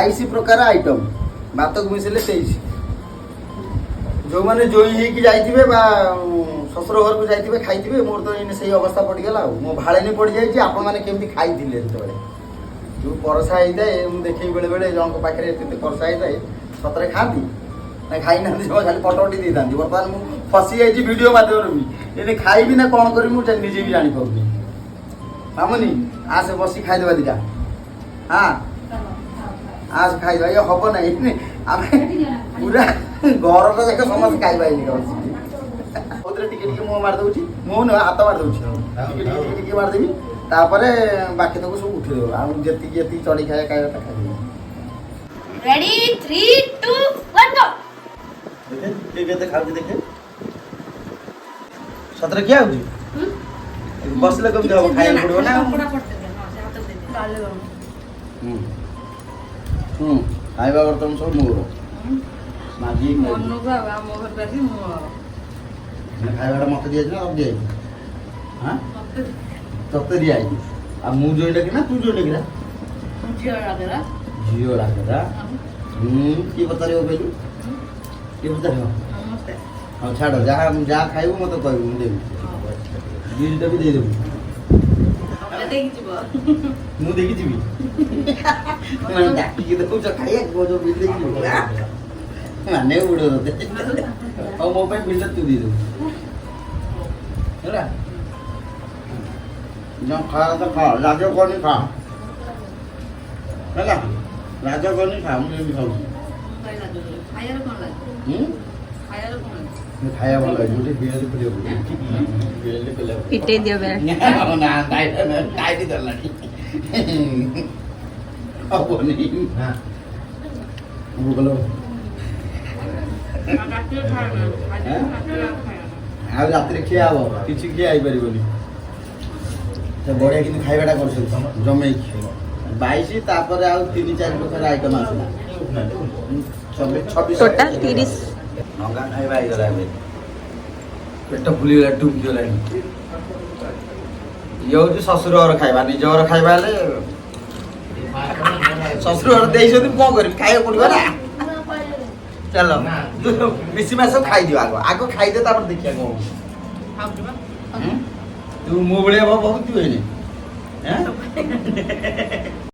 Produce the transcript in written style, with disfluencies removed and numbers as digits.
22 प्रकार आइटम भात को मिसेले 23 जो मैंने जोई होगी जाइए शशुर घर को जाइए खाई मोर तो इन से अवस्था पड़गला मो भाड़े पड़ जाइए आपण मैंने केमती खाई जो जो परसा होता है मुझे देखे बेले बेले जन पाखे परसा होता है सतरे खाती ना खाई ना खाली फटोटी दे था बर्तमान मुझे फसी जाइए वीडियो मध्यम भी खाइबी ना कौन करी मुझे निजे भी जापारे मामुनी आस बस खाईदे दीटा हाँ आज खाइबा ये हम ना आम पूरा घर जाक समस्त खाइबा टिके मुँह मारदे मुँह ना हाथ मारदे मारदेवी तापरे बाकी तक सब उठेदेव आती चढ़ी खाए खाइबा खाइबे रेडी 3 2 1 गो देखे केते खाउची देखे सतरे किया होची बसले कम जाओ खाए पड़ो ना कपड़ा पड़ते हां से हाथ दे दे डाले खाइबा बर्तन सब मोर माजी मन्नो को हम घर पे आसी मो खाइबाटा मत दिया ना अब दिया हां तत्ते दिया आ मु जोइले कि ना तू जोइले कि ना जियो लागेरा की बता रे बेलू की बता रे नमस्ते हां छाड़ जा खाइबो मत कहबो मु देबी बिलटा भी दे देबो देखी जीव मु देखी जीवी मैं डाकी के देखो जो खाइए जो बिल देखी माने उड़ो दे और मो पे बिल तू दे दो ହେଲା जो खा तो खा राजा को नहीं खा ହେଲା राजा को नहीं खा मुझे भी खाऊ खायर कोन लागे खायर कोन लागे खाया वाला गोटे बिल पड़ियो बिल पड़ियो पिटे दियो बे ना टाइट दलानी अब नहीं हां वो बोलो आज रात खिया हम किसी खिया आई पारिबनी तो बढ़िया कि खाइबाटा कर जमे 22 तापर आ 3-4 प्रकार आइटम आसला 26 टोटल 30 नंगा खाइबा आई गला पेट फुली गला टुम गला यो जो ससुर घर खाइबा निज घर खाइबा ले ससुर घर देई छथि को करी खाइबा पड़िबा ना चलो मिसी मास खाई दियो आगो खाई दे तापर देखिया को तू मो बड़े बहुत तू है हैं